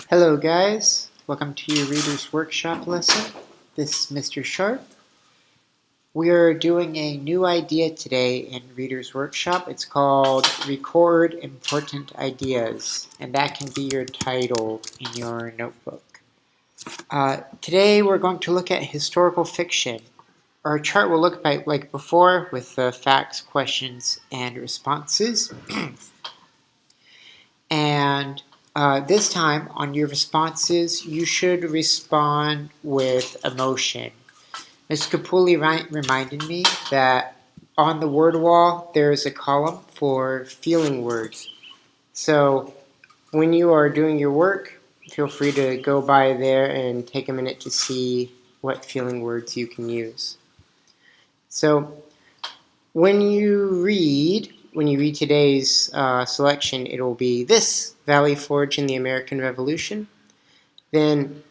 Hello guys, welcome to your Reader's Workshop lesson. This is Mr. Sharp. We are doing a new idea today in Reader's Workshop. It's called Record Important Ideas, and that can be your title in your notebook. Today we're going to look at historical fiction. Our chart will look like before with the facts, questions, and responses. And this time, on your responses, you should respond with emotion. Ms. Capulli reminded me that on the word wall, there is a column for feeling words. So when you are doing your work, feel free to go by there and take a minute to see what feeling words you can use. So when you read today's selection, it will be this, Valley Forge in the American Revolution. Then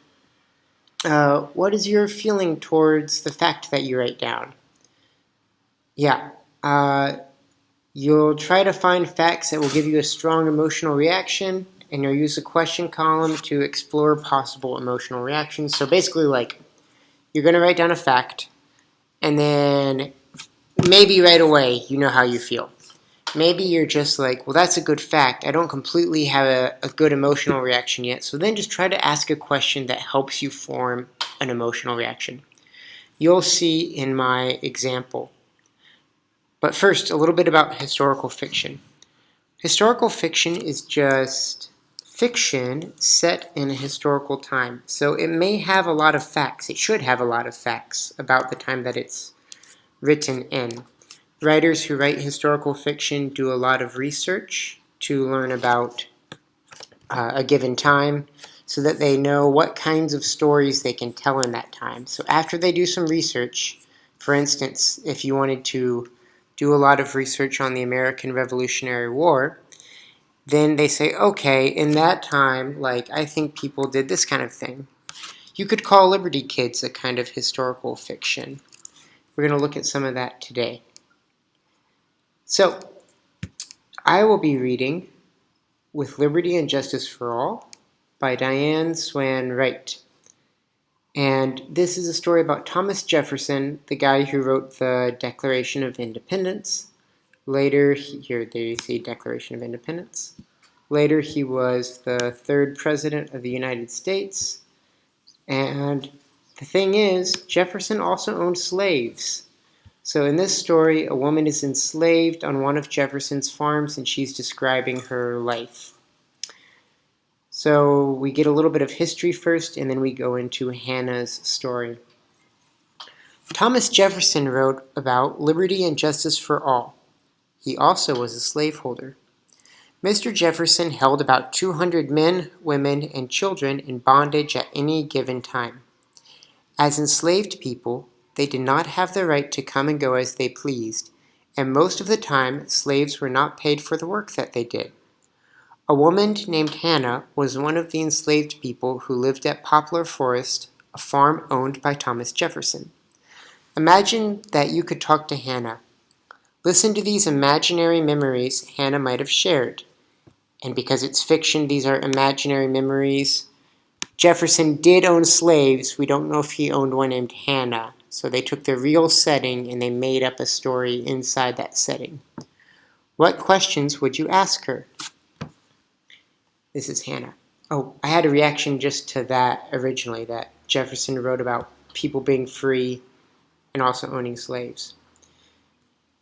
what is your feeling towards the fact that you write down? You'll try to find facts that will give you a strong emotional reaction, and you'll use the question column to explore possible emotional reactions. So basically, you're going to write down a fact, and then maybe right away you know how you feel. Maybe you're just like, well, that's a good fact. I don't completely have a good emotional reaction yet. So then just try to ask a question that helps you form an emotional reaction. You'll see in my example. But first, a little bit about historical fiction. Historical fiction is just fiction set in a historical time. So it may have a lot of facts. It should have a lot of facts about the time that it's written in. Writers who write historical fiction do a lot of research to learn about a given time so that they know what kinds of stories they can tell in that time. So after they do some research, for instance, if you wanted to do a lot of research on the American Revolutionary War, then they say, okay, in that time, I think people did this kind of thing. You could call Liberty Kids a kind of historical fiction. We're going to look at some of that today. So, I will be reading With Liberty and Justice for All by Diane Swan Wright. And this is a story about Thomas Jefferson, the guy who wrote the Declaration of Independence. Later, here they say Declaration of Independence. Later, he was the third president of the United States. And the thing is, Jefferson also owned slaves. So in this story, a woman is enslaved on one of Jefferson's farms, and she's describing her life. So we get a little bit of history first, and then we go into Hannah's story. Thomas Jefferson wrote about liberty and justice for all. He also was a slaveholder. Mr. Jefferson held about 200 men, women, and children in bondage at any given time. As enslaved people, they did not have the right to come and go as they pleased, and most of the time slaves were not paid for the work that they did. A woman named Hannah was one of the enslaved people who lived at Poplar Forest, a farm owned by Thomas Jefferson. Imagine that you could talk to Hannah. Listen to these imaginary memories Hannah might have shared. And because it's fiction, these are imaginary memories. Jefferson did own slaves. We don't know if he owned one named Hannah. So they took the real setting and they made up a story inside that setting. What questions would you ask her? This is Hannah. Oh, I had a reaction just to that originally, that Jefferson wrote about people being free and also owning slaves.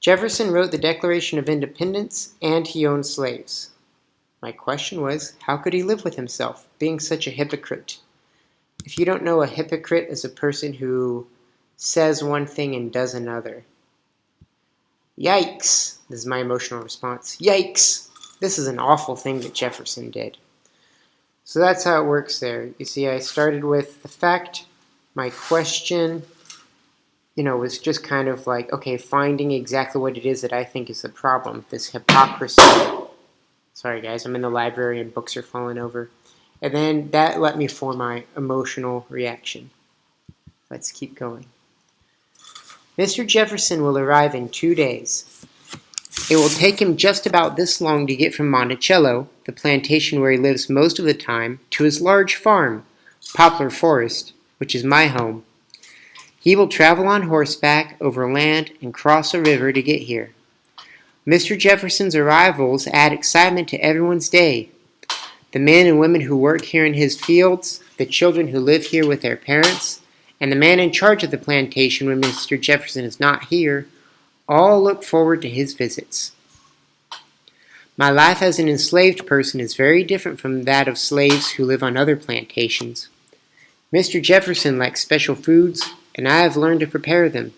Jefferson wrote the Declaration of Independence and he owned slaves. My question was, how could he live with himself, being such a hypocrite? If you don't know, a hypocrite is a person who says one thing and does another. Yikes! This is my emotional response. Yikes! This is an awful thing that Jefferson did. So that's how it works there. You see, I started with the fact. My question, was just kind of like, okay, finding exactly what it is that I think is the problem, this hypocrisy. Sorry guys, I'm in the library and books are falling over. And then that let me form my emotional reaction. Let's keep going. Mr. Jefferson will arrive in 2 days. It will take him just about this long to get from Monticello, the plantation where he lives most of the time, to his large farm, Poplar Forest, which is my home. He will travel on horseback, over land, and cross a river to get here. Mr. Jefferson's arrivals add excitement to everyone's day. The men and women who work here in his fields, the children who live here with their parents, and the man in charge of the plantation when Mr. Jefferson is not here, all look forward to his visits. My life as an enslaved person is very different from that of slaves who live on other plantations. Mr. Jefferson likes special foods, and I have learned to prepare them.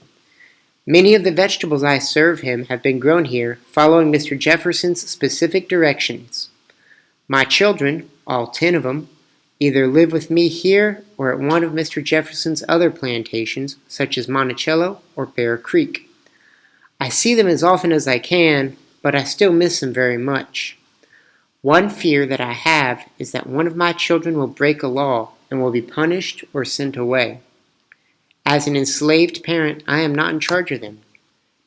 Many of the vegetables I serve him have been grown here, following Mr. Jefferson's specific directions. My children, all 10 of them, either live with me here or at one of Mr. Jefferson's other plantations, such as Monticello or Bear Creek. I see them as often as I can, but I still miss them very much. One fear that I have is that one of my children will break a law and will be punished or sent away. As an enslaved parent, I am not in charge of them.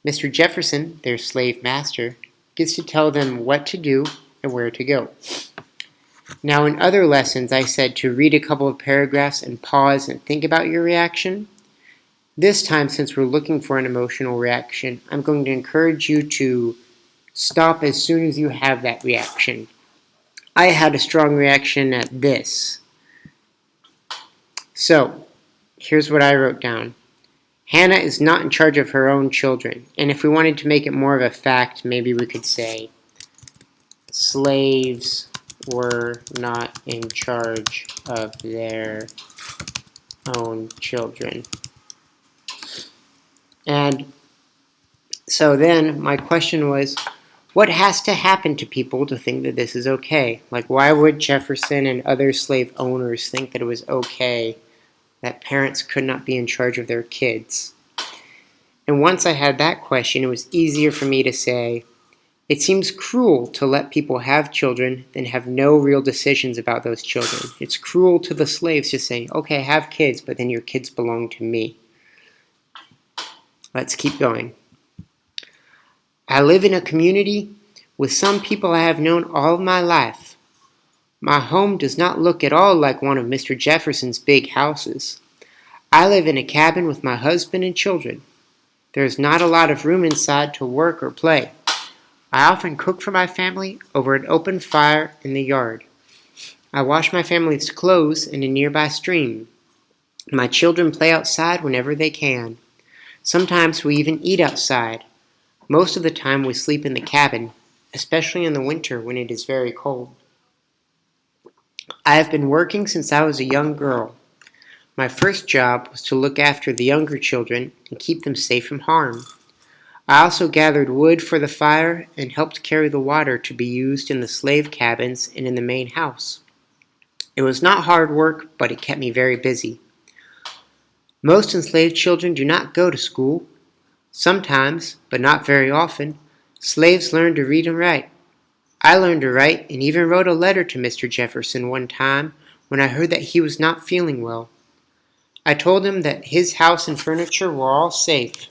Mr. Jefferson, their slave master, gets to tell them what to do and where to go. Now, in other lessons, I said to read a couple of paragraphs and pause and think about your reaction. This time, since we're looking for an emotional reaction, I'm going to encourage you to stop as soon as you have that reaction. I had a strong reaction at this. So, here's what I wrote down. Hannah is not in charge of her own children. And if we wanted to make it more of a fact, maybe we could say, slaves were not in charge of their own children. And so then my question was, what has to happen to people to think that this is okay? Like, why would Jefferson and other slave owners think that it was okay that parents could not be in charge of their kids? And once I had that question, it was easier for me to say, it seems cruel to let people have children and have no real decisions about those children. It's cruel to the slaves to say, okay, have kids, but then your kids belong to me. Let's keep going. I live in a community with some people I have known all of my life. My home does not look at all like one of Mr. Jefferson's big houses. I live in a cabin with my husband and children. There is not a lot of room inside to work or play. I often cook for my family over an open fire in the yard. I wash my family's clothes in a nearby stream. My children play outside whenever they can. Sometimes we even eat outside. Most of the time we sleep in the cabin, especially in the winter when it is very cold. I have been working since I was a young girl. My first job was to look after the younger children and keep them safe from harm. I also gathered wood for the fire and helped carry the water to be used in the slave cabins and in the main house. It was not hard work, but it kept me very busy. Most enslaved children do not go to school. Sometimes, but not very often, slaves learn to read and write. I learned to write and even wrote a letter to Mr. Jefferson one time when I heard that he was not feeling well. I told him that his house and furniture were all safe.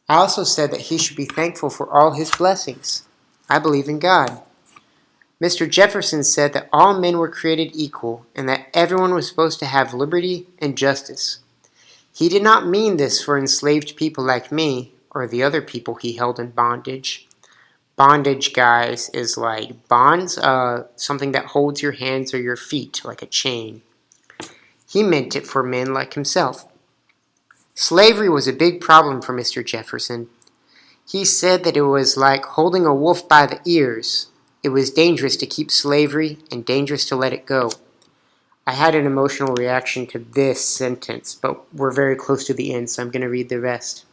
I also said that he should be thankful for all his blessings. I believe in God. Mr. Jefferson said that all men were created equal and that everyone was supposed to have liberty and justice. He did not mean this for enslaved people like me or the other people he held in bondage. Bondage, guys, is like bonds, something that holds your hands or your feet like a chain. He meant it for men like himself. Slavery was a big problem for Mr. Jefferson. He said that it was like holding a wolf by the ears. It was dangerous to keep slavery and dangerous to let it go. I had an emotional reaction to this sentence, but we're very close to the end, so I'm going to read the rest.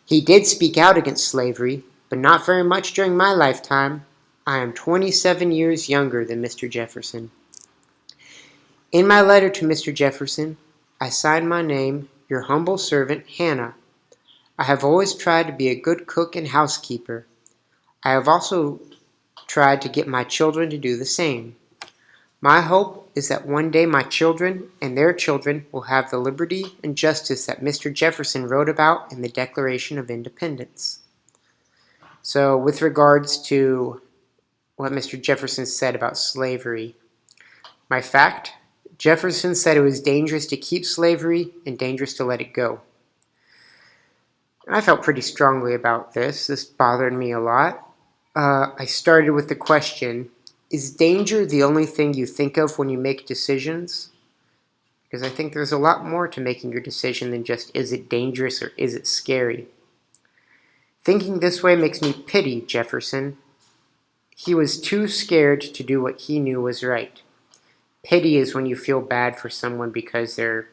He did speak out against slavery, but not very much during my lifetime. I am 27 years younger than Mr. Jefferson. In my letter to Mr. Jefferson, I signed my name, your humble servant, Hannah. I have always tried to be a good cook and housekeeper. I have also tried to get my children to do the same. My hope is that one day my children and their children will have the liberty and justice that Mr. Jefferson wrote about in the Declaration of Independence. So with regards to what Mr. Jefferson said about slavery, my fact, Jefferson said it was dangerous to keep slavery and dangerous to let it go. And I felt pretty strongly about this. This bothered me a lot. I started with the question, is danger the only thing you think of when you make decisions? Because I think there's a lot more to making your decision than just, is it dangerous or is it scary? Thinking this way makes me pity Jefferson. He was too scared to do what he knew was right. Pity is when you feel bad for someone because they're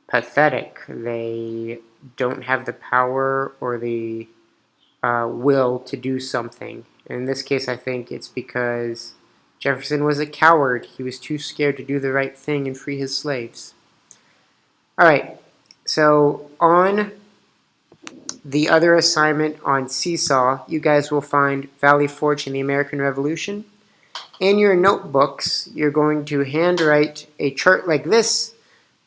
pathetic. They don't have the power or the will to do something. In this case, I think it's because Jefferson was a coward. He was too scared to do the right thing and free his slaves. Alright, so on the other assignment on Seesaw, you guys will find Valley Forge and the American Revolution. In your notebooks, you're going to handwrite a chart like this,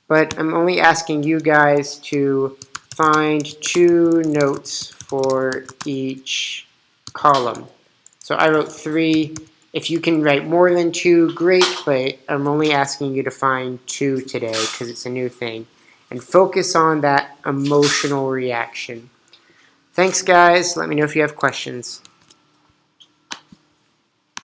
but I'm only asking you guys to find 2 notes for each column. So I wrote 3. If you can write more than 2, great, but I'm only asking you to find 2 today because it's a new thing. And focus on that emotional reaction. Thanks, guys. Let me know if you have questions.